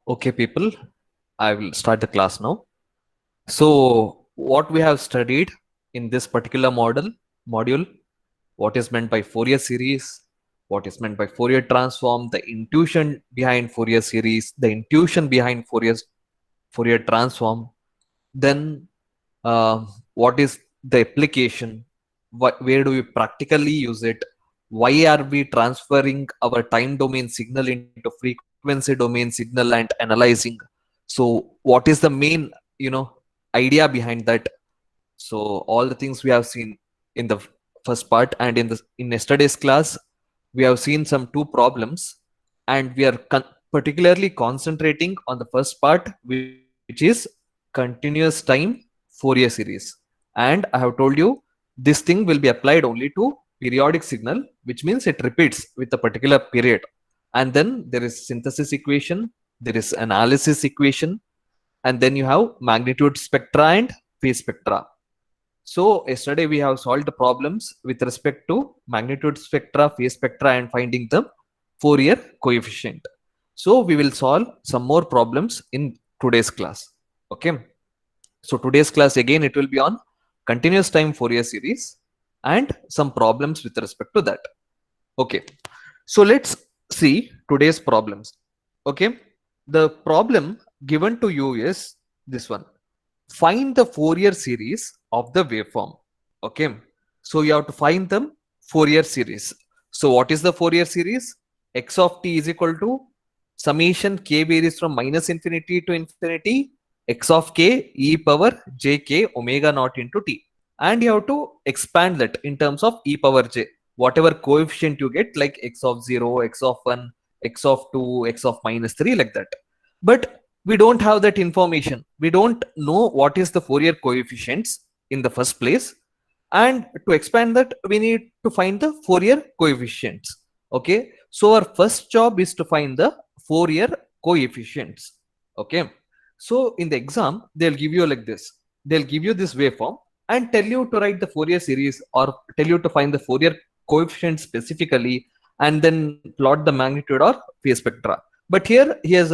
Okay, people, I will start the class now. So, what we have studied in this particular module, what is meant by Fourier series, what is meant by Fourier transform, the intuition behind Fourier series, the intuition behind Fourier transform, then what is the application, where do we practically use it, why are we transferring our time domain signal into frequency domain signal and analyzing. So what is the main idea behind that. So all the things we have seen in the first part, and in yesterday's class we have seen some two problems, and we are particularly concentrating on the first part, which is continuous time Fourier series. And I have told you this thing will be applied only to periodic signal, which means it repeats with a particular period. And then there is synthesis equation, there is analysis equation, and then you have magnitude spectra and phase spectra. So yesterday we have solved the problems with respect to magnitude spectra, phase spectra, and finding the Fourier coefficient. So we will solve some more problems in today's class. Okay. So today's class again, it will be on continuous time Fourier series and some problems with respect to that. Okay. So let's see today's problems. Okay. The problem given to you is this one. Find the Fourier series of the waveform. Okay. So you have to find the Fourier series. So what is the Fourier series? X of t is equal to summation k varies from minus infinity to infinity x of k e power j k omega naught into t. And you have to expand that in terms of e power j. Whatever coefficient you get, like x of 0, x of 1, x of 2, x of minus 3, like that. But we don't have that information. We don't know what is the Fourier coefficients in the first place. And to expand that, we need to find the Fourier coefficients. Okay. So our first job is to find the Fourier coefficients. Okay. So in the exam, they'll give you like this. They'll give you this waveform and tell you to write the Fourier series, or tell you to find the Fourier coefficient specifically, and then plot the magnitude or phase spectra. But here he has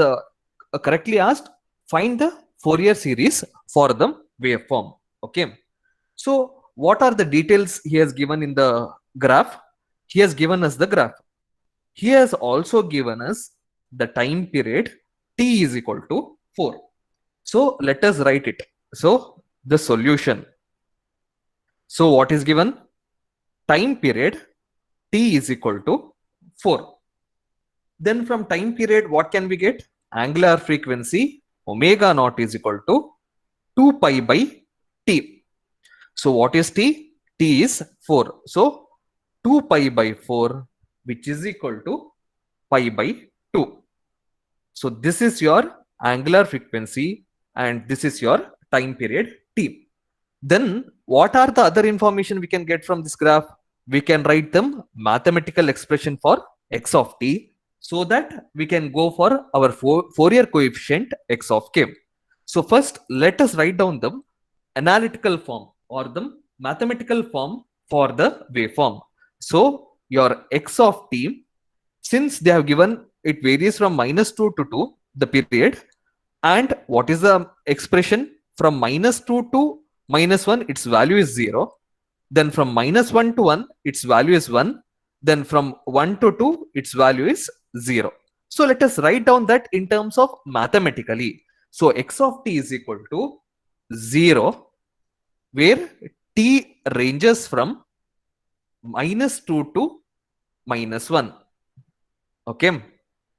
correctly asked, find the Fourier series for the waveform. Okay. So what are the details he has given in the graph? He has given us the graph. He has also given us the time period t is equal to 4. So let us write it. So the solution. So what is given? Time period t is equal to 4. Then from time period, what can we get? Angular frequency omega naught is equal to 2 pi by t. So what is t? T is 4. So 2 pi by 4, which is equal to pi by 2. So this is your angular frequency and this is your time period t. Then what are the other information we can get from this graph? We can write them mathematical expression for x of t, so that we can go for our Fourier coefficient x of k. So first let us write down the analytical form or the mathematical form for the waveform. So your x of t, since they have given it varies from -2 to 2, the period, and what is the expression? From -2 to -1, its value is 0. Then from -1 to 1, its value is 1. Then from 1 to 2, its value is 0. So let us write down that in terms of mathematically. So x of t is equal to 0, where t ranges from -2 to -1. Okay.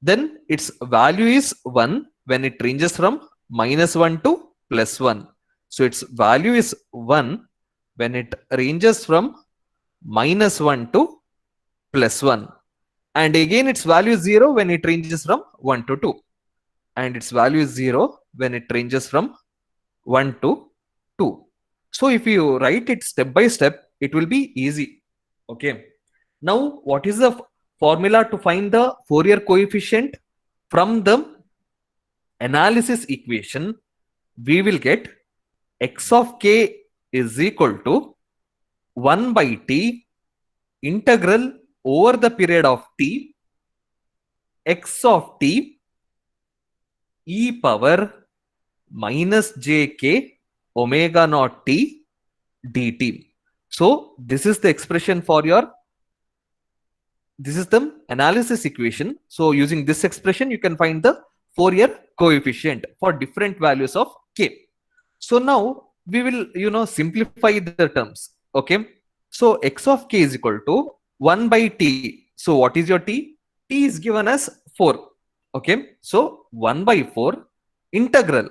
Then its value is 1 when it ranges from -1 to +1. So its value is 1 when it ranges from -1 to +1. And again its value is 0 when it ranges from 1 to 2. And its value is 0 when it ranges from 1 to 2. So if you write it step by step, it will be easy. Okay. Now what is the formula to find the Fourier coefficient? From the analysis equation, we will get x of k is equal to 1 by t integral over the period of t, x of t e power minus jk omega naught t dt. So this is the expression for your, this is the analysis equation. So using this expression you can find the Fourier coefficient for different values of k. So now we will simplify the terms. Okay, so x of k is equal to 1 by t. So what is your t? T is given as 4. Okay, so 1 by 4 integral,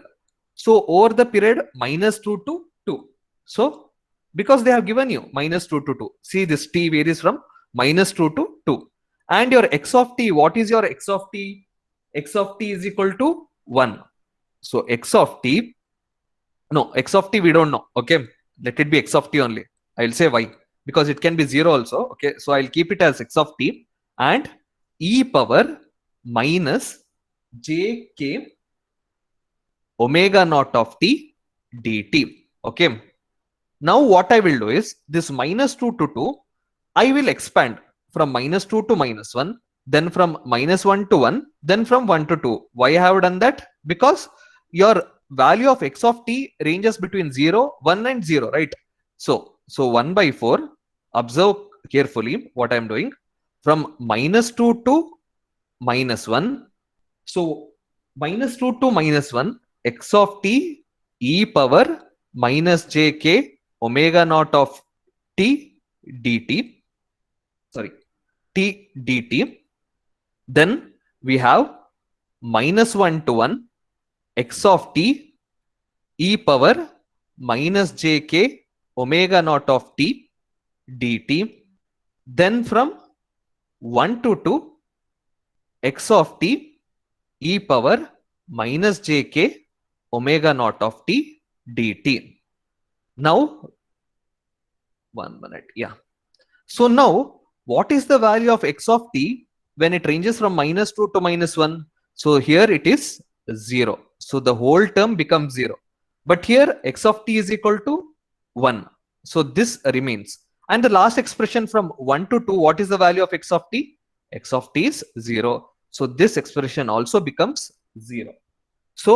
so over the period -2 to 2. So because they have given you -2 to 2, see this t varies from -2 to 2. And your x of t, what is your x of t? X of t is equal to 1. So x of t, no, x of t we don't know. Okay, let it be x of t only. I'll say y because it can be 0 also. Okay, so I'll keep it as x of t and e power minus jk omega naught of t dt. Okay, now what I will do is this -2 to 2 I will expand from -2 to -1, then from -1 to 1, then from 1 to 2. Why I have done that? Because your value of x of t ranges between 0, 1 and 0, right? So 1 by 4, observe carefully what I am doing. From -2 to -1, so -2 to -1, x of t e power minus jk omega naught of t dt, sorry, t dt. Then we have -1 to 1 x of t e power minus jk omega naught of t dt. Then from 1 to 2 x of t e power minus jk omega naught of t dt. Now 1 minute, yeah. So now what is the value of x of t when it ranges from -2 to -1? So here it is 0. So the whole term becomes 0. But here x of t is equal to 1. So this remains. And the last expression from 1 to 2, what is the value of x of t? X of t is 0. So this expression also becomes 0. So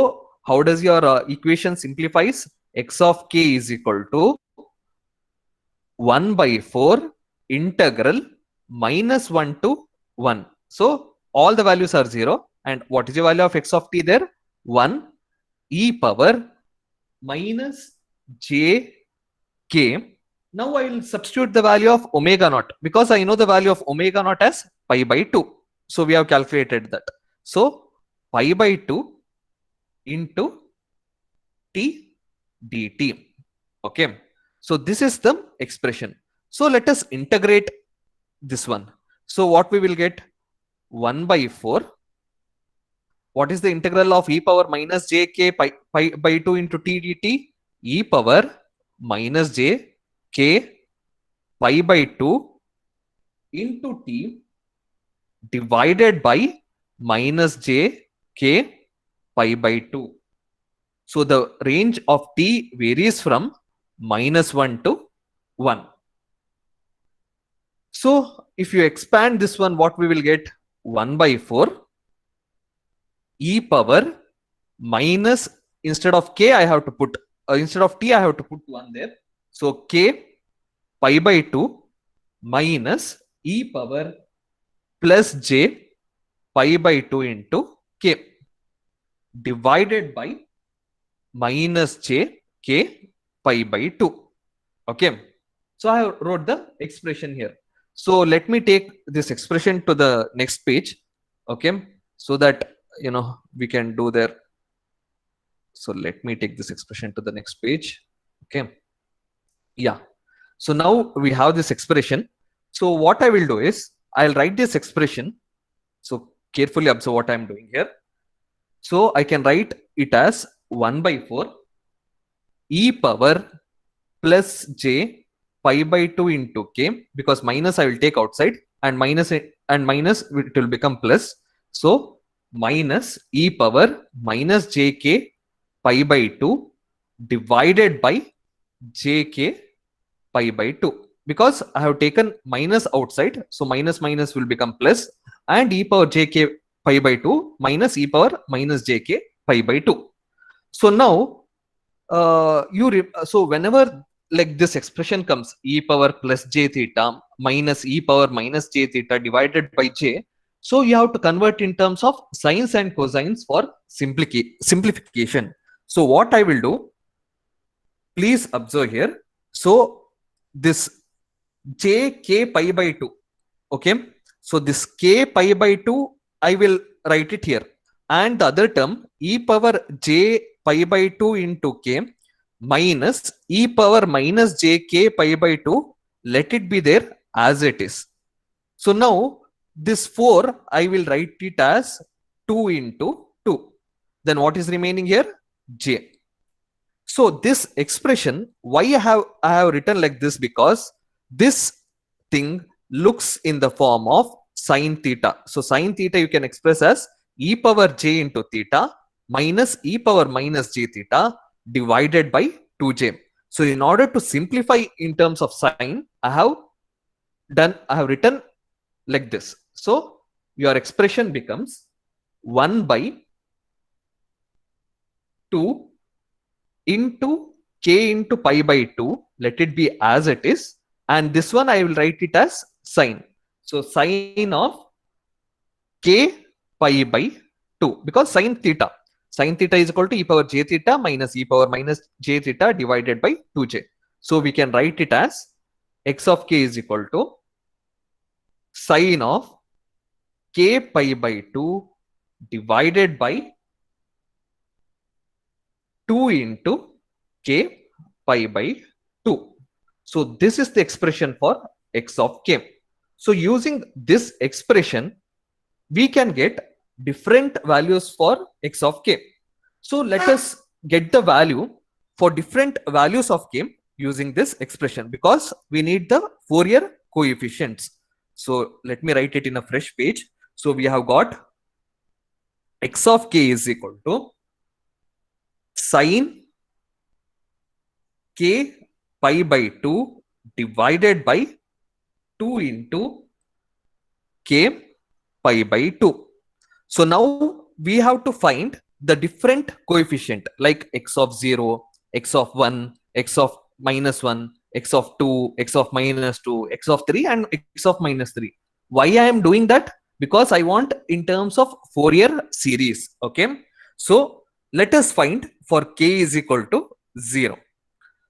how does your equation simplifies? X of k is equal to 1 by 4 integral -1 to 1. So all the values are 0. And what is the value of x of t there? 1 e power minus j k. Now I will substitute the value of omega naught because I know the value of omega naught as pi by 2. So we have calculated that. So pi by 2 into t dt. Okay, so this is the expression. So let us integrate this one. So what we will get? 1 by 4. What is the integral of e power minus jk pi by 2 into t dt? E power minus j k pi by 2 into t divided by minus j k pi by 2. So the range of t varies from -1 to 1. So if you expand this one, what we will get? 1 by 4 e power minus, instead of k I have to put, instead of t I have to put 1 there. So k pi by 2 minus e power plus j pi by 2 into k divided by minus j k pi by 2. Okay, so I wrote the expression here. So let me take this expression to the next page. Okay, so that we can do there. So let me take this expression to the next page. Okay, yeah. So now we have this expression. So what I will do is I'll write this expression. So carefully observe what I'm doing here. So I can write it as 1 by 4 e power plus j pi by 2 into k, because minus I will take outside, and minus it will become plus. So minus e power minus jk pi by 2 divided by jk pi by 2, because I have taken minus outside. So minus will become plus, and e power jk pi by 2 minus e power minus jk pi by 2. So now so whenever like this expression comes, e power plus j theta minus e power minus j theta divided by j, so you have to convert in terms of sines and cosines for simplification. So what I will do, please observe here. So this j k pi by 2, okay, so this k pi by 2 I will write it here, and the other term e power j pi by 2 into k minus e power minus j k pi by 2, let it be there as it is. So now this 4 I will write it as 2 into 2. Then what is remaining here? J. So this expression, why I have written like this, because this thing looks in the form of sine theta. So sine theta you can express as e power j into theta minus e power minus j theta divided by 2j. So in order to simplify in terms of sine, I have written like this. So your expression becomes 1 by 2 into k into pi by 2, let it be as it is, and this one I will write it as sine. So sine of k pi by 2, because sine theta is equal to e power j theta minus e power minus j theta divided by 2j. So we can write it as x of k is equal to sine of k pi by 2 divided by 2 into k pi by 2. So this is the expression for x of k. So using this expression, we can get different values for x of k. So let us get the value for different values of k using this expression, because we need the Fourier coefficients. So let me write it in a fresh page. So we have got x of k is equal to sine k pi by 2 divided by 2 into k pi by 2. So now we have to find the different coefficient like x of 0, x of 1, x of minus 1, x of 2, x of minus 2, x of 3, and x of minus 3. Why I am doing that? Because I want in terms of Fourier series. Okay, so let us find for k is equal to 0.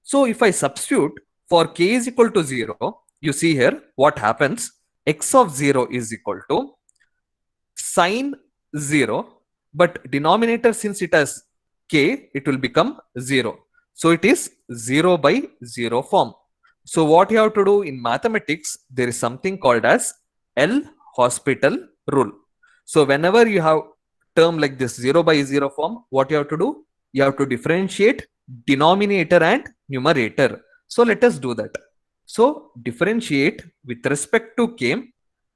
So if I substitute for k is equal to 0, you see here what happens. X of 0 is equal to sine 0, but denominator, since it has k, it will become 0. So it is 0 by 0 form. So what you have to do in mathematics, there is something called as L'Hospital rule. So whenever you have term like this 0 by 0 form, what you have to do? You have to differentiate denominator and numerator. So let us do that. So differentiate with respect to k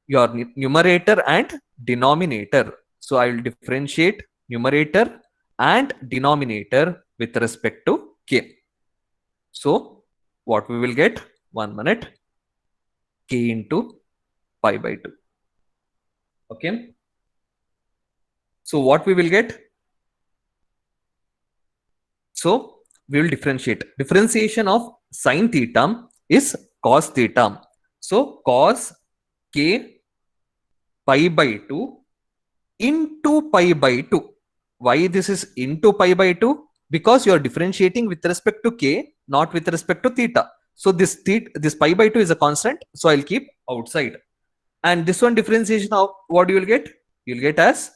your numerator and denominator. So I will differentiate numerator and denominator with respect to k. So what we will get? 1 minute. K into pi by 2. Okay. So what we will get? So we will differentiate. Differentiation of sine theta is cos theta. So cos k pi by 2 into pi by 2. Why this is into pi by 2? Because you are differentiating with respect to k, not with respect to theta. So this pi by 2 is a constant, so I'll keep outside. And this one differentiation of what you will get? You'll get as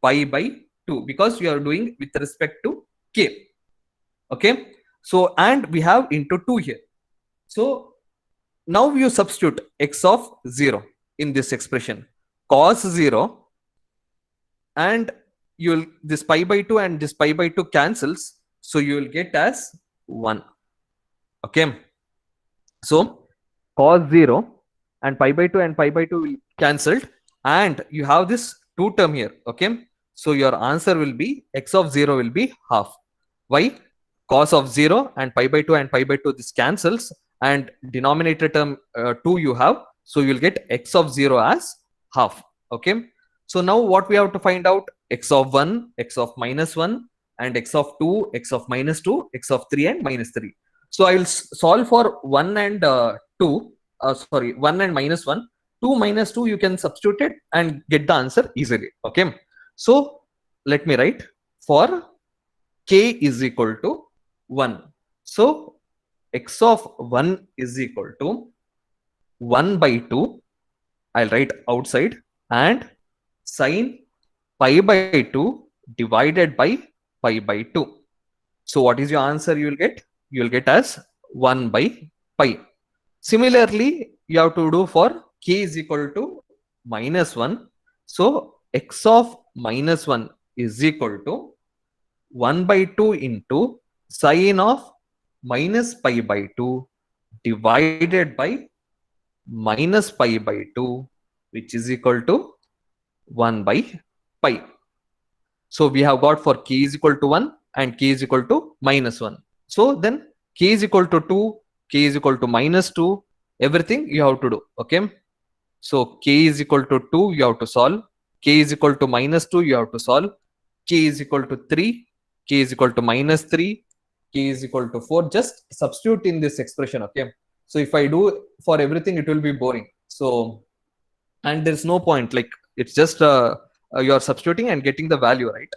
pi by 2, because you are doing with respect to k. Okay, so and we have into 2 here. So now you substitute x of 0 in this expression, cos 0, and you'll this pi by 2 and this pi by 2 cancels, so you will get as 1. Okay, so cos 0 and pi by 2 and pi by 2 will cancelled, and you have this 2 term here. Okay, so your answer will be x of 0 will be half. Why? Cos of 0 and pi by 2 and pi by 2 this cancels, and denominator term 2 you have, so you'll get x of 0 as half. Okay, so now what we have to find out? x of 1, x of minus 1, and x of 2, x of minus 2, x of 3, and minus 3. So I will solve for 1 and 2, sorry, 1 and minus 1. 2 minus 2, you can substitute it and get the answer easily. Okay. So let me write for k is equal to 1. So x of 1 is equal to 1 by 2. I'll write outside, and sine pi by 2 divided by pi by 2. So what is your answer you will get? You will get as 1 by pi. Similarly, you have to do for k is equal to minus 1. So x of minus 1 is equal to 1 by 2 into sine of minus pi by 2 divided by minus pi by 2, which is equal to 1 by pi. So we have got for k is equal to 1 and k is equal to minus 1. So then k is equal to 2, k is equal to minus 2, everything you have to do. Okay. So k is equal to 2, you have to solve. K is equal to minus 2, you have to solve. K is equal to 3, k is equal to minus 3, k is equal to 4. Just substitute in this expression. Okay. So if I do for everything, it will be boring. So, and there's no point, like it's just you're substituting and getting the value, right?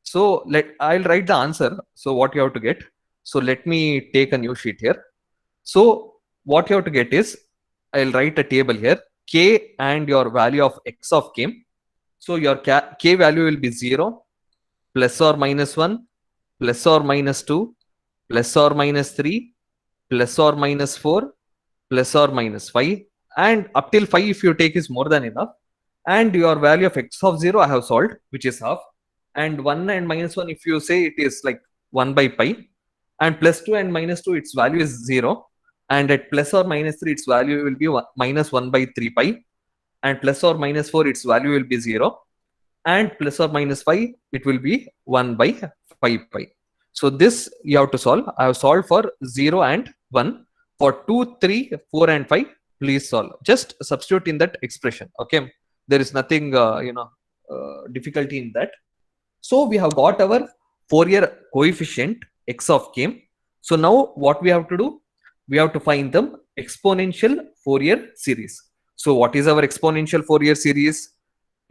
So I'll write the answer. So what you have to get. So let me take a new sheet here. So what you have to get is, I'll write a table here, k and your value of x of k. So your k value will be 0, plus or minus 1, plus or minus 2, plus or minus 3, plus or minus 4, plus or minus 5, and up till 5 if you take is more than enough. And your value of x of 0 I have solved, which is half, and 1 and minus 1 if you say it is like 1 by pi, and plus 2 and minus 2 its value is 0, and at plus or minus 3 its value will be minus 1 by 3 pi, and plus or minus 4 its value will be 0, and plus or minus 5 it will be 1 by 5 pi. So this you have to solve. I have solved for 0 and 1. For 2, 3, 4 and 5, please solve. Just substitute in that expression. Okay. There is nothing difficulty in that. So we have got our Fourier coefficient x of k. So now what we have to do? We have to find the exponential Fourier series. So what is our exponential Fourier series?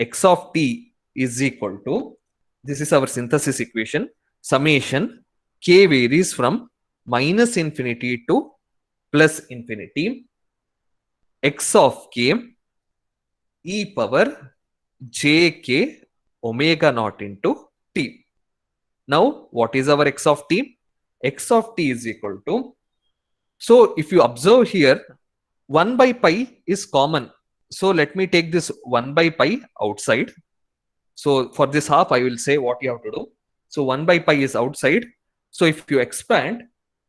X of t is equal to, this is our synthesis equation, summation k varies from minus infinity to plus infinity, x of k e power jk omega naught into t. Now what is our x of t? X of t is equal to, so if you observe here, 1 by pi is common. So let me take this 1 by pi outside. So for this half, I will say what you have to do. So 1 by pi is outside. So if you expand,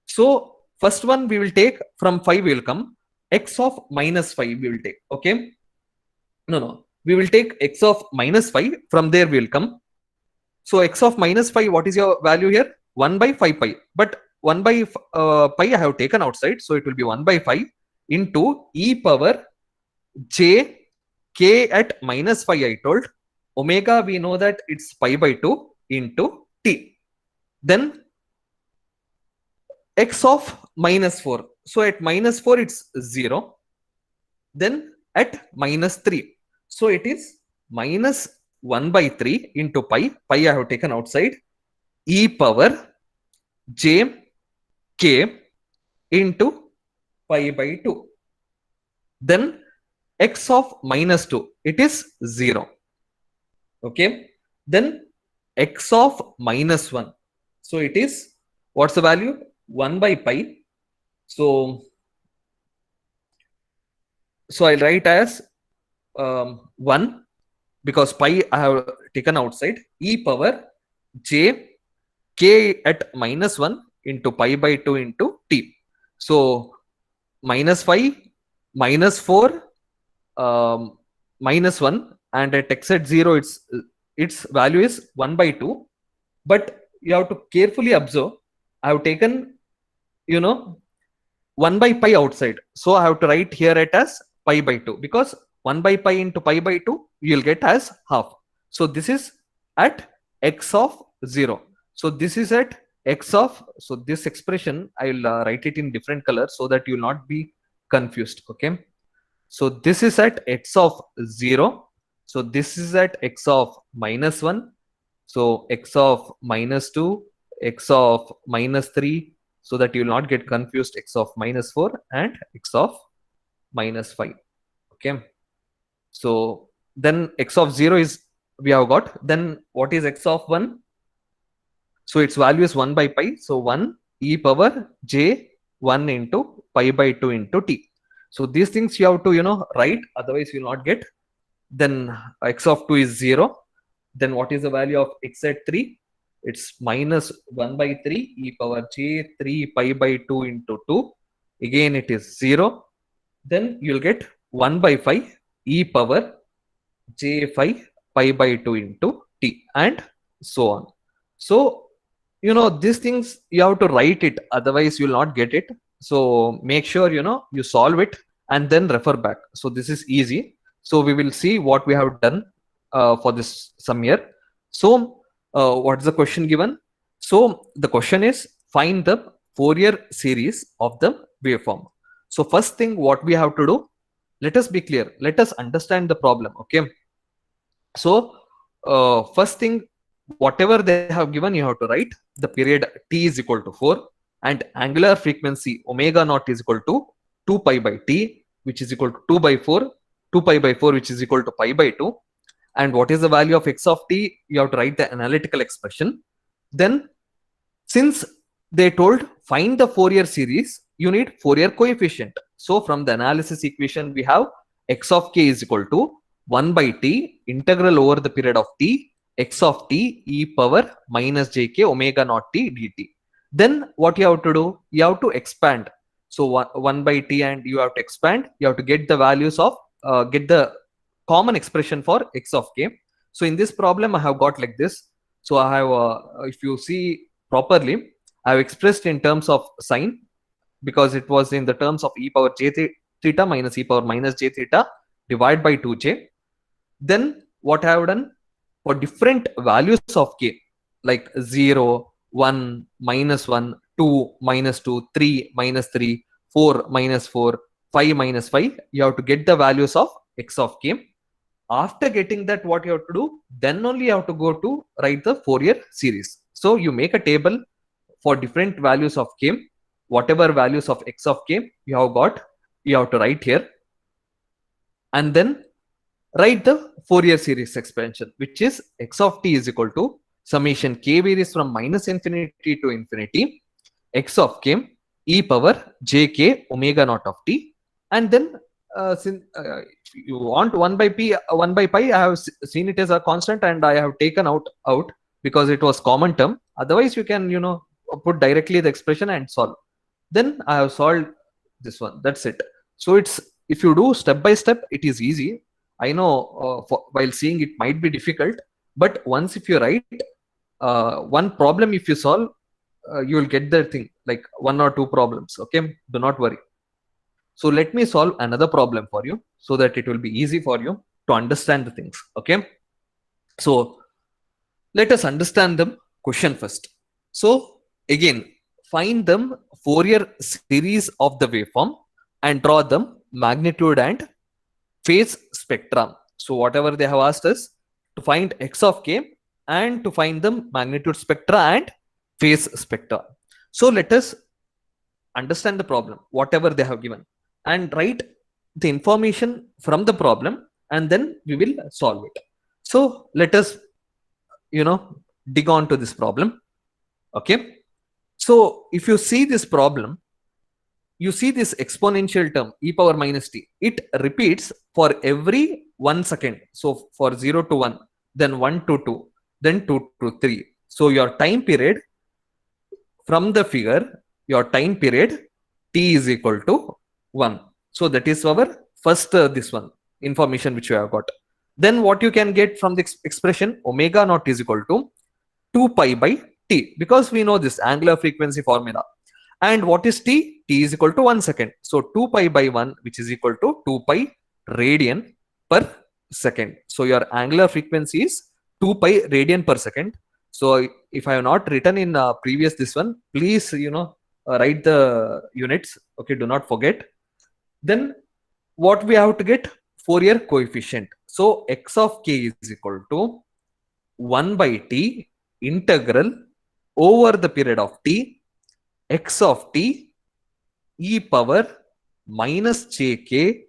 so first one we will take from 5 will come, x of minus 5 we will take. Okay. No. We will take x of minus 5, from there we will come. So x of minus 5, what is your value here? 1 by 5 pi. But 1 by pi I have taken outside. So it will be 1 by 5 into e power j k at minus 5 I told. Omega we know that it's pi by 2 into t. Then x of minus 4. So at minus 4 it's 0. Then at minus 3. So it is minus 1 by 3 into pi. Pi I have taken outside. E power j k into pi by 2. Then x of minus 2. It is 0. Okay. Then x of minus 1. So it is, what's the value? 1 by pi. So I'll write as 1, because pi I have taken outside. E power j k at minus 1 into pi by 2 into t. So minus 5, minus 4, minus 1, and at x at 0 its value is 1 by 2. But you have to carefully observe, I have taken 1 by pi outside. So I have to write here it as pi by 2, because 1 by pi into pi by 2 you will get as half. So this is at x of 0. So this is at x of, so this expression I will write it in different color so that you will not be confused. Okay, so this is at x of 0. So this is at x of minus 1. So x of minus 2, x of minus 3, so that you will not get confused, x of minus 4 and x of minus 5. Okay, so then x of 0 is we have got. Then what is x of 1? So its value is 1 by pi. So 1 e power j 1 into pi by 2 into t. So these things you have to write, otherwise you will not get. Then x of 2 is 0. Then what is the value of x at 3? It's minus 1 by 3 e power j 3 pi by 2 into 2. Again it is 0. Then you'll get 1 by 5 e power j5 pi by 2 into t, and so on. So these things you have to write it, otherwise you will not get it. So make sure you solve it and then refer back. So this is easy. So we will see what we have done for this sum here. So what is the question given? So the question is, find the Fourier series of the waveform. So first thing what we have to do, let us be clear, let us understand the problem. Okay, so first thing, whatever they have given, you have to write the period t is equal to 4 and angular frequency omega naught is equal to 2 pi by t, which is equal to 2 by 4, 2 pi by 4, which is equal to pi by 2. And what is the value of x of t? You have to write the analytical expression. Then since they told find the Fourier series, you need Fourier coefficient. So from the analysis equation, we have x of k is equal to 1 by t integral over the period of t x of t e power minus jk omega naught t dt. Then what you have to do? You have to expand. So 1 by t, and you have to expand. You have to get the values of get the common expression for x of k. So in this problem, I have got like this. So I have, if you see properly, I have expressed in terms of sign, because it was in the terms of e power j theta minus e power minus j theta divided by 2j. Then what I have done, for different values of k, like 0, 1, minus 1, 2, minus 2, 3, minus 3, 4, minus 4, 5, minus 5, you have to get the values of x of k. After getting that, what you have to do, then only you have to go to write the Fourier series. So you make a table for different values of k, whatever values of x of k you have got, you have to write here, and then write the Fourier series expansion, which is x of t is equal to summation k varies from minus infinity to infinity x of k e power jk omega naught of t. And then since if you want 1 by pi, I have seen it as a constant and I have taken out because it was common term. Otherwise you can put directly the expression and solve. Then I have solved this one. That's it. So it's, if you do step by step, it is easy. I know while seeing it might be difficult, but once if you write one problem, if you solve, you will get the thing, like 1 or 2 problems. Okay, do not worry. So let me solve another problem for you so that it will be easy for you to understand the things. Okay, so let us understand the question first. So again, find them Fourier series of the waveform and draw them magnitude and phase spectrum. So whatever they have asked us to find x of k and to find the magnitude spectra and phase spectra. So let us understand the problem, whatever they have given, and write the information from the problem, and then we will solve it. So let us dig on to this problem. Okay, so if you see this problem, you see this exponential term e power minus t, it repeats for every 1 second. So for 0 to 1, then 1 to 2, then 2 to 3. So your time period from the figure, your time period t is equal to 1. So that is our first this one information which you have got. Then what you can get from the expression omega naught is equal to 2 pi by t, because we know this angular frequency formula. And what is t? T is equal to 1 second. So 2 pi by 1, which is equal to 2 pi radian per second. So your angular frequency is 2 pi radian per second. So if I have not written in previous this one, please write the units. Okay, do not forget. Then what we have to get? Fourier coefficient. So x of k is equal to 1 by t integral over the period of t x of t e power minus jk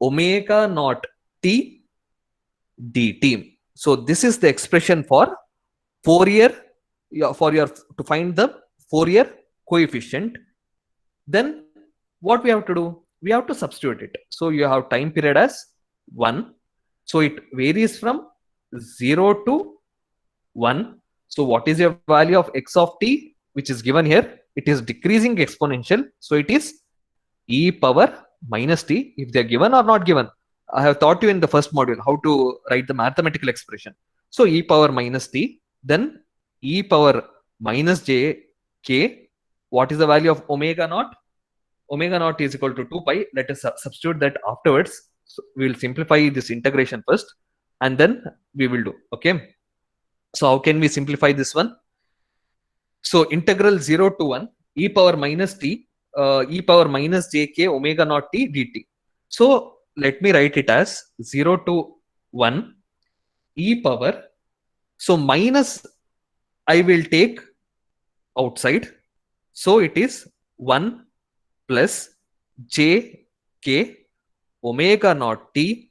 omega naught t dt. So this is the expression for Fourier, to find the Fourier coefficient. Then what we have to do? We have to substitute it. So you have time period as 1. So it varies from 0 to 1. So what is your value of x of t, which is given here? It is decreasing exponential. So it is e power minus t. If they are given or not given, I have taught you in the first module how to write the mathematical expression. So e power minus t, then e power minus j k. What is the value of omega naught? Omega naught is equal to 2 pi. Let us substitute that afterwards. So we will simplify this integration first and then we will do. Okay. So how can we simplify this one? So integral 0 to 1 e power minus t e power minus jk omega naught t dt. So let me write it as 0 to 1 e power. So minus I will take outside. So it is 1 plus jk omega naught t.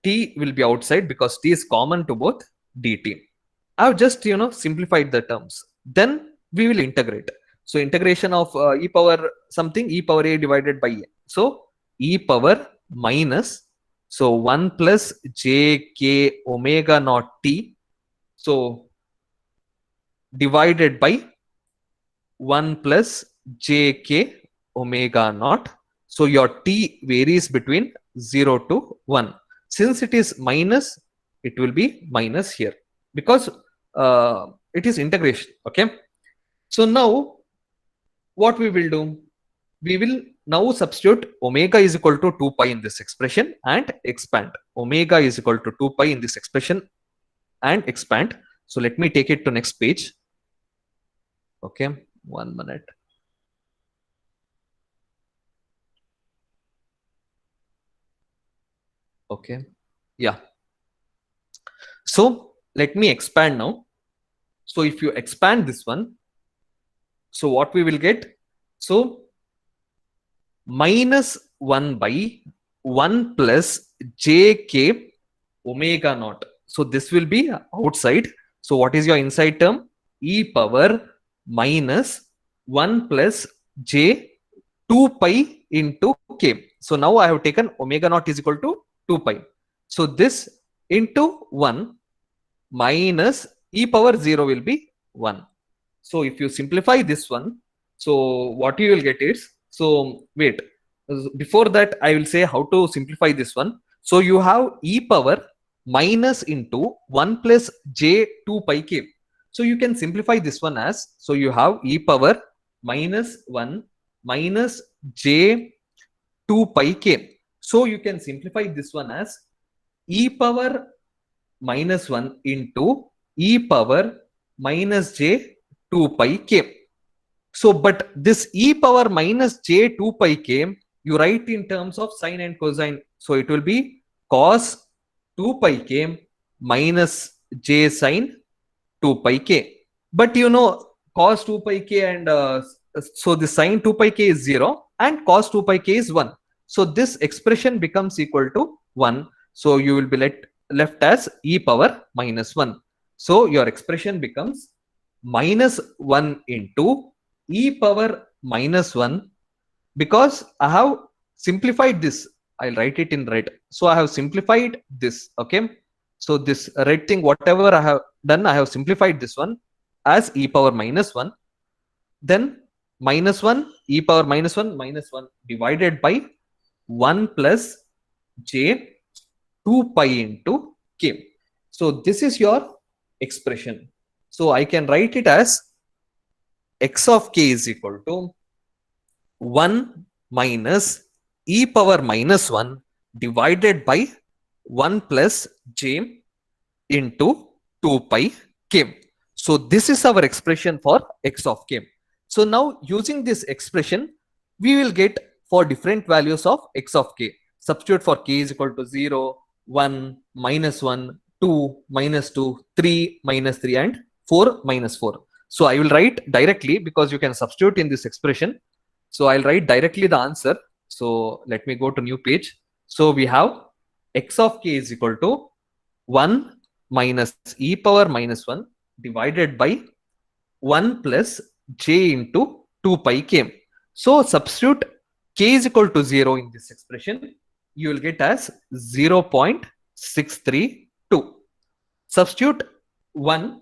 T will be outside because t is common to both dt. I have just simplified the terms. Then we will integrate. So integration of e power something, e power a divided by a. So e power minus, so 1 plus jk omega naught t, so divided by 1 plus jk omega naught. So your t varies between 0 to 1. Since it is minus, it will be minus here because it is integration. Okay. So now what we will do? We will now substitute omega is equal to 2 pi in this expression and expand. Omega is equal to 2 pi in this expression and expand. So let me take it to next page. Okay, 1 minute. Okay, yeah. So let me expand now. So if you expand this one, so what we will get? So minus 1 by 1 plus jk omega naught. So this will be outside. So what is your inside term? E power minus 1 plus j 2 pi into k. So now I have taken omega naught is equal to 2 pi. So this into 1 minus e power 0 will be 1. So if you simplify this one, so what you will get is, so wait, before that I will say how to simplify this one. So you have e power minus into 1 plus j 2 pi k. So you can simplify this one as, so you have e power minus 1 minus j 2 pi k. So you can simplify this one as e power minus 1 into e power minus j 2 pi k. So but this e power minus j 2 pi k you write in terms of sine and cosine. So it will be cos 2 pi k minus j sine 2 pi k. But cos 2 pi k and so the sine 2 pi k is 0 and cos 2 pi k is 1. So this expression becomes equal to 1. So you will be left as e power minus 1. So your expression becomes minus 1 into e power minus 1, because I have simplified this. I'll write it in red. So I have simplified this. Okay. So this red thing, whatever I have done, I have simplified this one as e power minus 1. Then minus 1 e power minus 1 divided by 1 plus j 2 pi into k. So this is your expression. So I can write it as x of k is equal to 1 minus e power minus 1 divided by 1 plus j into 2 pi k. So this is our expression for x of k. So now using this expression, we will get for different values of x of k. Substitute for k is equal to 0, 1, minus 1, 2, minus 2, 3, minus 3 and 4, minus 4. So I will write directly because you can substitute in this expression. So I'll write directly the answer. So let me go to new page. So we have x of k is equal to 1 minus e power minus 1 divided by 1 plus j into 2 pi k. So substitute k is equal to 0 in this expression. You will get as 0.632. Substitute 1,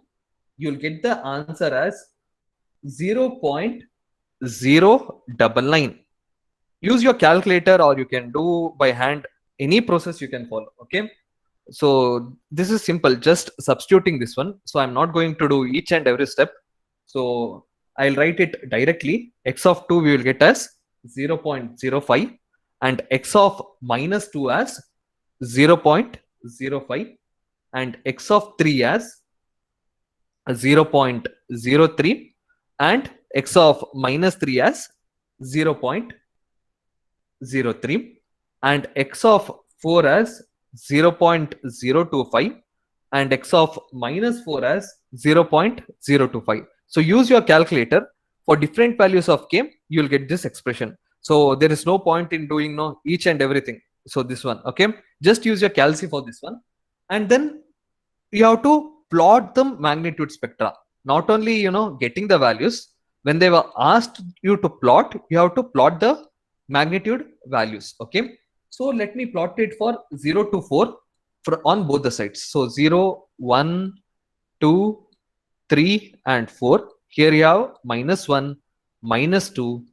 you will get the answer as 0.099. Use your calculator or you can do by hand, any process you can follow. Okay. So this is simple, just substituting this one. So I'm not going to do each and every step. So I'll write it directly. X of 2 we will get as 0.05 and x of minus 2 as 0.05 and x of 3 as 0.03 and x of minus 3 as 0.03 and x of 4 as 0.025 and x of minus 4 as 0.025. So use your calculator. For different values of k, you will get this expression. So there is no point in doing each and everything. So this one, okay, just use your calci for this one. And then you have to plot the magnitude spectra. Not only, getting the values, when they were asked you to plot, you have to plot the magnitude values. Okay. So let me plot it for 0 to 4 on both the sides. So 0, 1, 2, 3 and 4. Here you have minus 1, minus 2,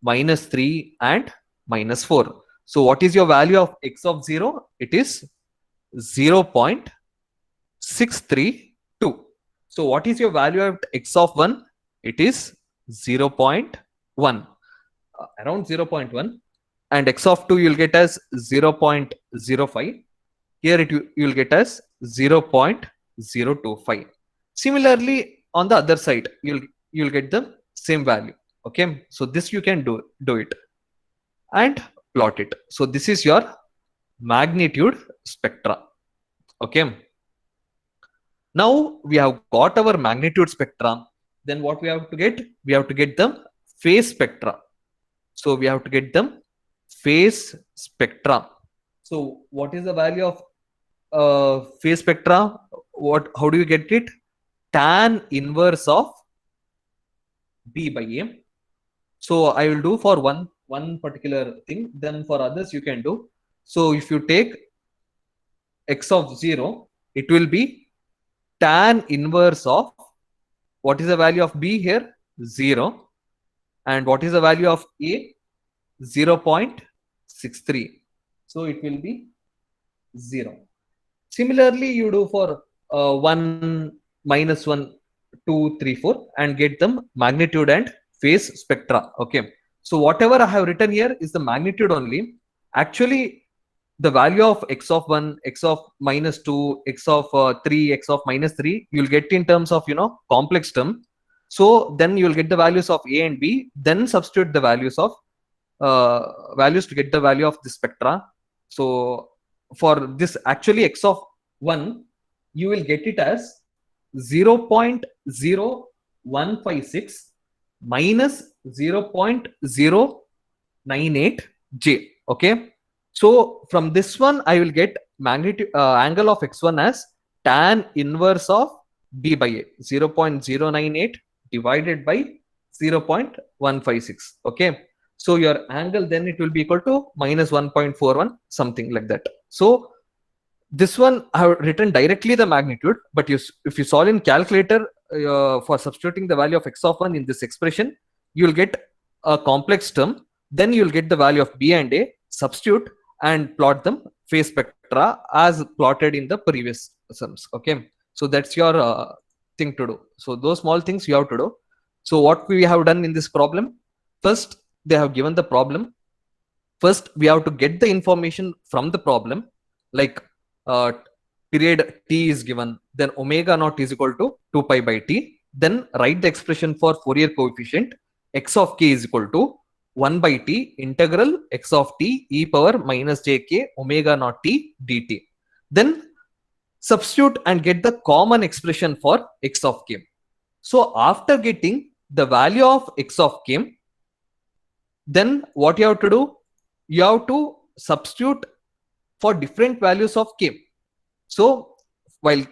minus 3 and minus 4. So what is your value of x of 0? It is 0.632. So what is your value of x of 1? It is 0.1, around 0.1. And x of 2 you'll get as 0.05. Here you'll get as 0.025. Similarly, on the other side, you'll get the same value. Okay, so this you can do it and plot it. So this is your magnitude spectra. Okay. Now we have got our magnitude spectra. Then what we have to get? We have to get the phase spectra. So we have to get them phase spectra. So what is the value of phase spectra? How do you get it? Tan inverse of B by A. So I will do for one particular thing. Then for others you can do. So if you take x of 0, it will be tan inverse of, what is the value of B here? 0. And what is the value of A? 0.63. So it will be 0. Similarly, you do for 1, minus 1, 2, 3, 4 and get them magnitude and phase spectra. Okay. So whatever I have written here is the magnitude only. Actually, the value of x of 1, x of minus 2, x of 3, x of minus 3, you'll get in terms of, complex term. So then you'll get the values of A and B, then substitute the values of values to get the value of the spectra. So for this actually x of 1, you will get it as 0.0156 minus 0.098 j. Okay. So from this one, I will get magnitude angle of x1 as tan inverse of B by A, 0.098 divided by 0.156. Okay. So your angle then it will be equal to minus 1.41, something like that. So this one I have written directly the magnitude, but if you solve in calculator for substituting the value of x of 1 in this expression, you will get a complex term. Then you will get the value of B and A, substitute and plot them phase spectra as plotted in the previous sums. Okay. So that's your thing to do. So those small things you have to do. So what we have done in this problem, first they have given the problem. First we have to get the information from the problem, like period t is given, then omega naught is equal to 2 pi by t. Then write the expression for Fourier coefficient. X of k is equal to 1 by t integral x of t e power minus jk omega naught t dt. Then substitute and get the common expression for x of k. So after getting the value of x of k, then what you have to do? You have to substitute for different values of k. So while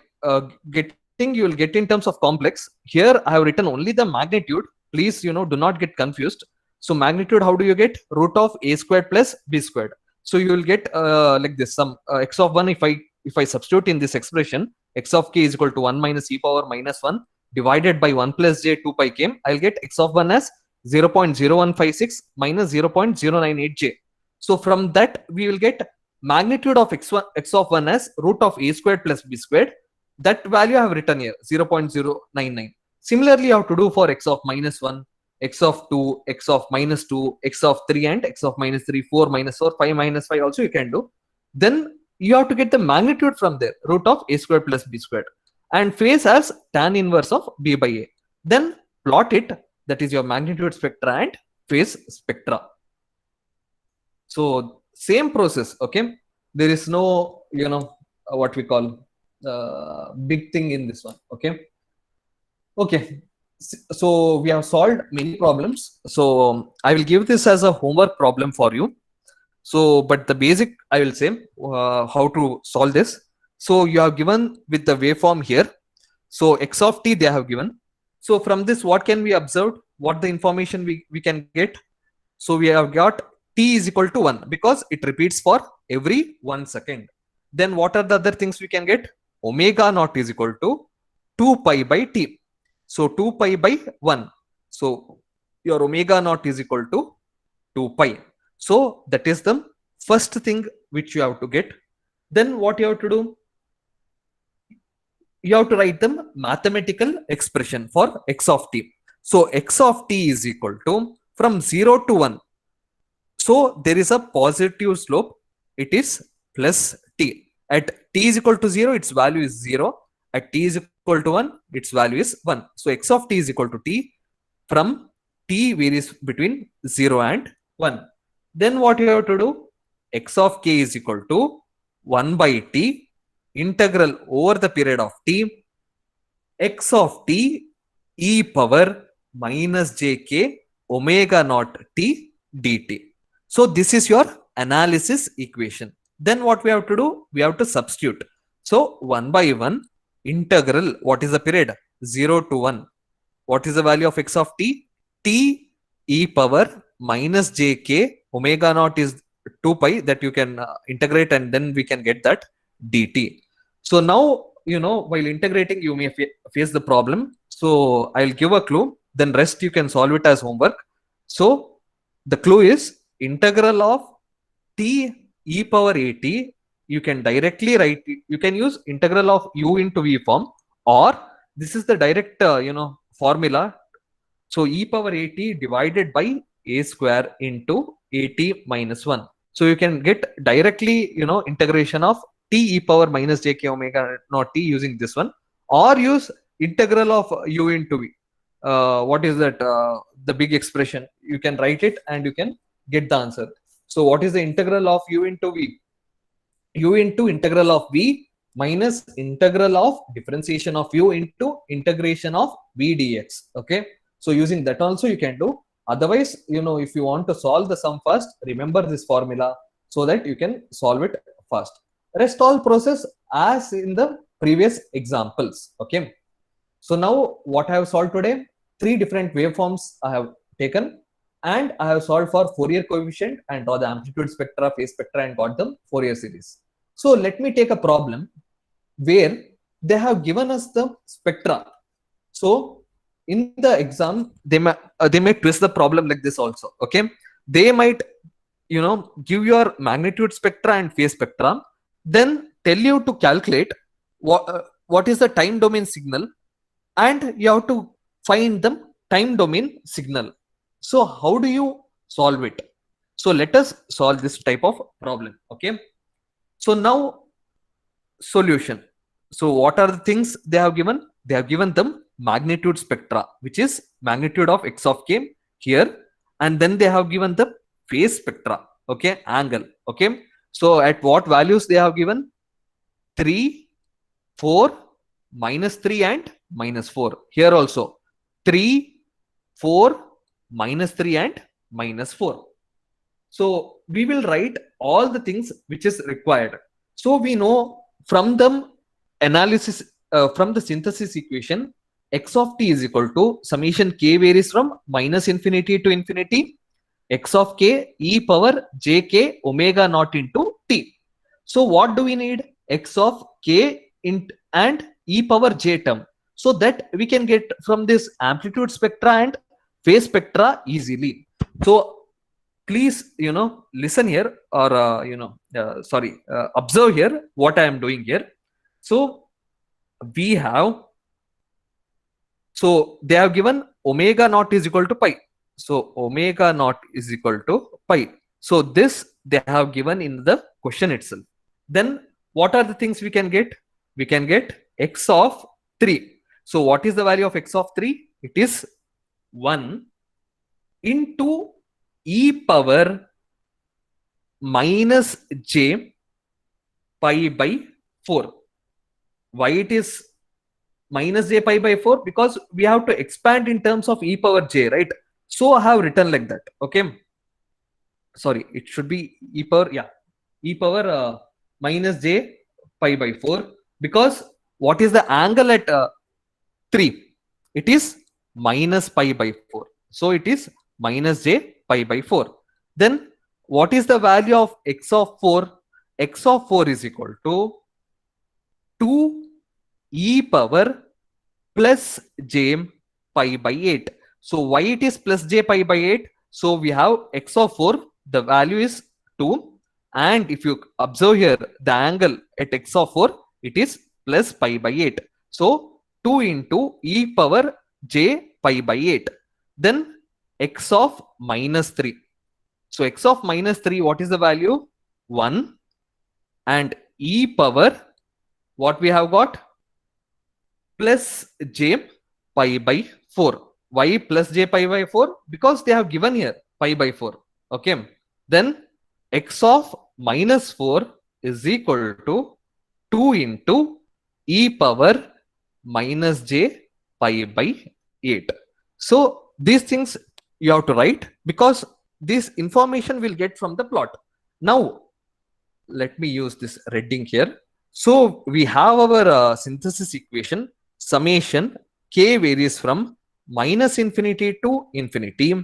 getting, you will get in terms of complex. Here I have written only the magnitude. Please, do not get confused. So magnitude, how do you get? Root of a squared plus b squared. So you will get like this, some x of 1. If I substitute in this expression, x of k is equal to 1 minus e power minus 1 divided by 1 plus j 2 pi k. I'll get x of 1 as 0.0156 minus 0.098 j. So from that we will get magnitude of x of 1 as root of a squared plus b squared. That value I have written here, 0.099. Similarly, you have to do for x of minus 1, x of 2, x of minus 2, x of 3, and x of minus 3, 4 minus 4, 5 minus 5 also you can do. Then you have to get the magnitude from there, root of a squared plus b squared, and phase as tan inverse of b by a. Then plot it, that is your magnitude spectra and phase spectra. So same process, okay? There is no, what we call big thing in this one, okay? Okay, so we have solved many problems. So I will give this as a homework problem for you. So but the basic I will say how to solve this. So you have given with the waveform here. So x of t they have given. So from this, what can we observe? What the information we can get? So we have got t is equal to 1 because it repeats for every 1 second. Then what are the other things we can get? Omega naught is equal to 2 pi by t. So 2 pi by 1. So your omega naught is equal to 2 pi. So that is the first thing which you have to get. Then what you have to do? You have to write the mathematical expression for x of t. So x of t is equal to, from 0 to 1. So there is a positive slope. It is plus t. At t is equal to 0, its value is 0. At t is equal to 1, its value is 1. So x of t is equal to t. From t varies between 0 and 1. Then what you have to do? X of k is equal to 1 by t integral over the period of t x of t e power minus jk omega naught t dt. So this is your analysis equation. Then what we have to do? We have to substitute. So 1 by 1 integral, what is the period? 0 to 1. What is the value of x of t? T e power minus jk omega naught is 2 pi, that you can integrate, and then we can get that dt. So now, while integrating, you may face the problem. So I'll give a clue, then rest you can solve it as homework. So the clue is integral of t e power at. You can directly write it. You can use integral of u into v form, or this is the direct formula. So e power at divided by a square into at minus 1. So you can get directly integration of t e power minus jk omega naught t using this one, or use integral of u into v. What is that? The big expression. You can write it and you can get the answer. So what is the integral of u into v? U into integral of v minus integral of differentiation of u into integration of v dx. Okay. So using that also you can do. Otherwise, if you want to solve the sum first, remember this formula so that you can solve it fast. Rest all process as in the previous examples. Okay. So now what I have solved today, 3 different waveforms I have taken, and I have solved for Fourier coefficient and draw the amplitude spectra, phase spectra, and got them Fourier series. So let me take a problem where they have given us the spectra. So in the exam, they may twist the problem like this also. Okay, they might give your magnitude spectra and phase spectra, then tell you to calculate what is the time domain signal, and you have to find the time domain signal. So how do you solve it? So let us solve this type of problem. Okay, so now solution. So what are the things they have given? They have given them magnitude spectra, which is magnitude of x of k here, and then they have given the phase spectra, okay, angle, okay. So at what values they have given? 3, 4, -3 and -4. Here also 3, 4, -3 and -4. So we will write all the things which is required. So we know from the analysis, from the synthesis equation, x of t is equal to summation k varies from -infinity to infinity x of k e power j k omega naught into t. So what do we need? X of k and e power j term, so that we can get from this amplitude spectra and phase spectra easily. So please, listen here, or sorry, observe here what I am doing here. So we have, so they have given omega naught is equal to pi. So omega naught is equal to pi. So this they have given in the question itself. Then what are the things we can get? We can get x of 3. So what is the value of x of 3? It is 1 into e power minus j pi by 4. Why it is minus j pi by 4? Because we have to expand in terms of e power j, right? So I have written like that, okay. Sorry, it should be e power, yeah, e power minus j pi by 4, because what is the angle at 3? It is minus pi by 4. So it is minus j pi by 4. Then what is the value of x of 4? X of 4 is equal to 2 e power plus j pi by 8. So why it is plus j pi by 8? So we have x of 4, the value is 2, and if you observe here the angle at x of 4, it is plus pi by 8. So 2 into e power j pi by 8. Then x of minus 3. So x of minus 3, what is the value? 1, and e power, what we have got? Plus j pi by 4. Why plus j pi by 4? Because they have given here pi by 4, okay. Then x of minus 4 is equal to 2 into e power minus j pi by 8. So these things you have to write, because this information will get from the plot. Now let me use this redding here. So we have our synthesis equation, summation k varies from minus infinity to infinity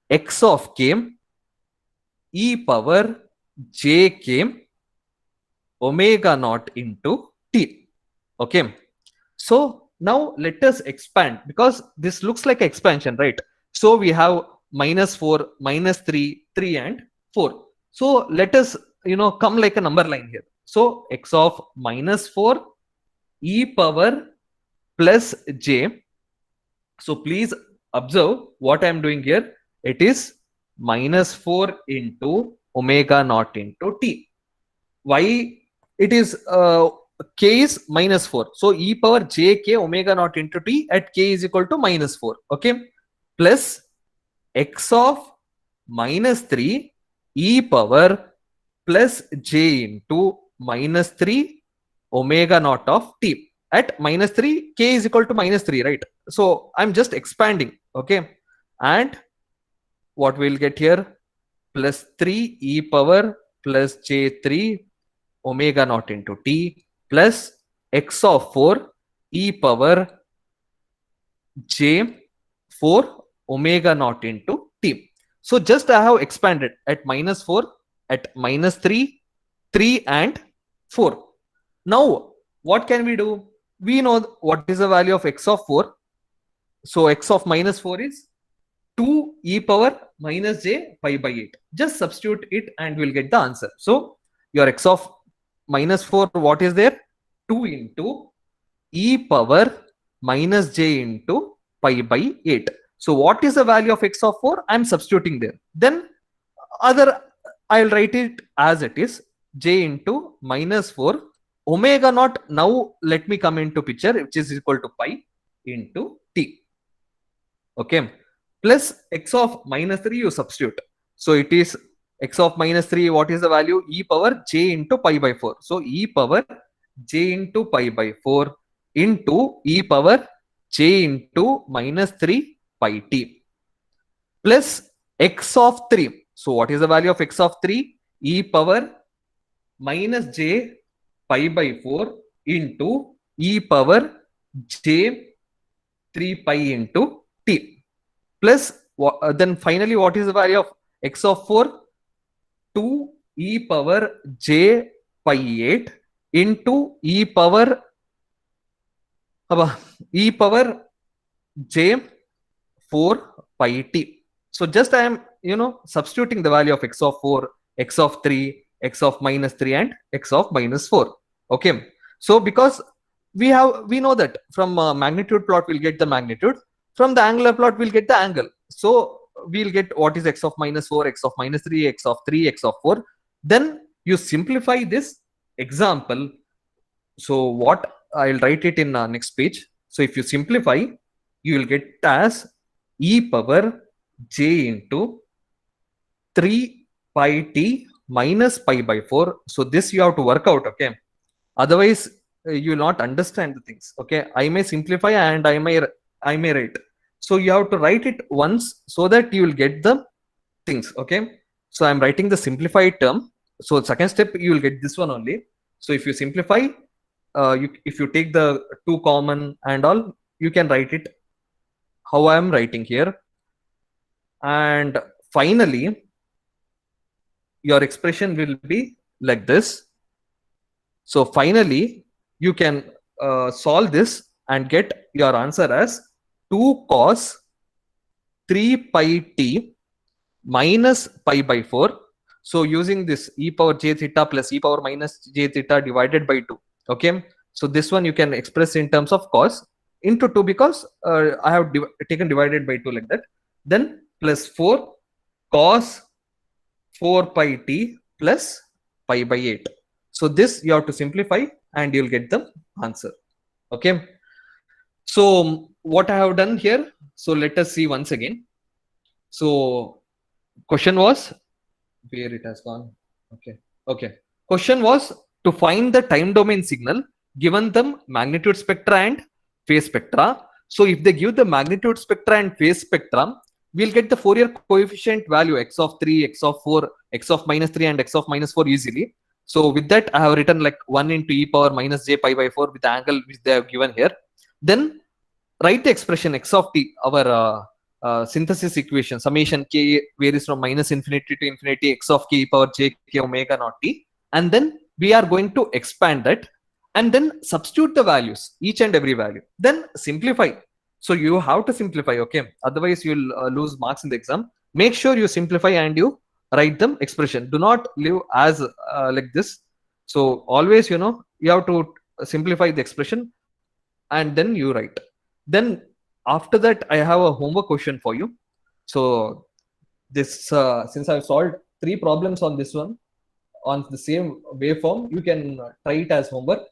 x of k e power j k omega naught into t, okay. So now let us expand, because this looks like expansion, right? So we have minus 4, minus 3, 3 and 4. So let us come like a number line here. So x of minus 4 e power plus j. So please observe what I am doing here. It is minus 4 into omega naught into t. Why it is k is minus 4? So e power j k omega naught into t at k is equal to minus 4, okay, plus x of minus 3 e power plus j into minus 3 omega naught of t. At minus 3, k is equal to minus 3, right? So I'm just expanding, okay. And what we'll get here? Plus 3 e power plus j3 omega naught into t plus x of 4 e power j4 omega naught into t. So just I have expanded at minus 4, at minus 3, 3 and 4. Now what can we do? We know what is the value of x of 4. So x of minus 4 is 2 e power minus j pi by 8. Just substitute it and we'll get the answer. So your x of minus 4, what is there? 2 into e power minus j into pi by 8. So what is the value of x of 4? I'm substituting there. Then other, I'll write it as it is, j into minus 4 omega naught, now let me come into picture, which is equal to pi into t. Okay, plus x of minus 3 you substitute. So it is x of minus 3, what is the value? E power j into pi by 4. So e power j into pi by 4 into e power j into minus 3 pi t plus x of 3. So what is the value of x of 3? E power minus j pi by 4 into e power j 3 pi into t plus then finally what is the value of x of 4? 2 e power j pi 8 into e power j 4 pi t. So just I am substituting the value of x of 4, x of 3, x of minus 3 and x of minus 4. Okay, so because we know that from magnitude plot we'll get the magnitude, from the angular plot we'll get the angle. So we'll get what is x of minus 4, x of minus 3, x of 3, x of 4. Then you simplify this example. So what I'll write it in next page. So if you simplify, you will get as e power j into 3 pi t minus pi by 4. So this you have to work out. Okay, otherwise you will not understand the things. Okay, I may simplify and I may write. So you have to write it once so that you will get the things. Okay, so I'm writing the simplified term. So second step you will get this one only. So if you simplify, if you take the 2 common and all, you can write it how I am writing here. And finally your expression will be like this. So finally you can solve this and get your answer as 2 cos 3 pi t minus pi by 4. So using this e power j theta plus e power minus j theta divided by 2. Okay, so this one you can express in terms of cos into 2 because I have taken divided by 2 like that. Then plus 4 cos 4 pi t plus pi by 8. So this you have to simplify and you'll get the answer. Okay, so what I have done here, so let us see once again. So question was, where it has gone? Okay, question was to find the time domain signal given them magnitude spectra and phase spectra. So if they give the magnitude spectra and phase spectra, we'll get the Fourier coefficient value x of 3, x of 4, x of minus 3 and x of minus 4 easily. So with that I have written like 1 into e power minus j pi by 4 with the angle which they have given here. Then write the expression x of t, our synthesis equation, summation k varies from minus infinity to infinity x of k e power j k omega naught t, and then we are going to expand that and then substitute the values, each and every value, then simplify. So you have to simplify. Okay, otherwise you'll lose marks in the exam. Make sure you simplify and you write them expression. Do not live as like this. So always you have to simplify the expression and then you write. Then after that I have a homework question for you. So this since I've solved 3 problems on this one on the same waveform, you can try it as homework.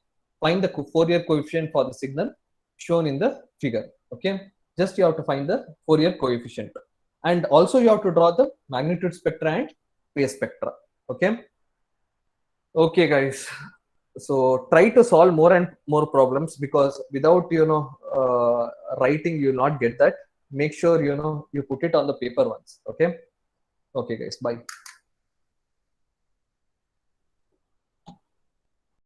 Find the Fourier coefficient for the signal shown in the figure. Okay, just you have to find the Fourier coefficient and also you have to draw the magnitude spectra and phase spectra. Okay guys, so try to solve more and more problems because without writing you will not get that. Make sure you put it on the paper once. Okay guys, bye.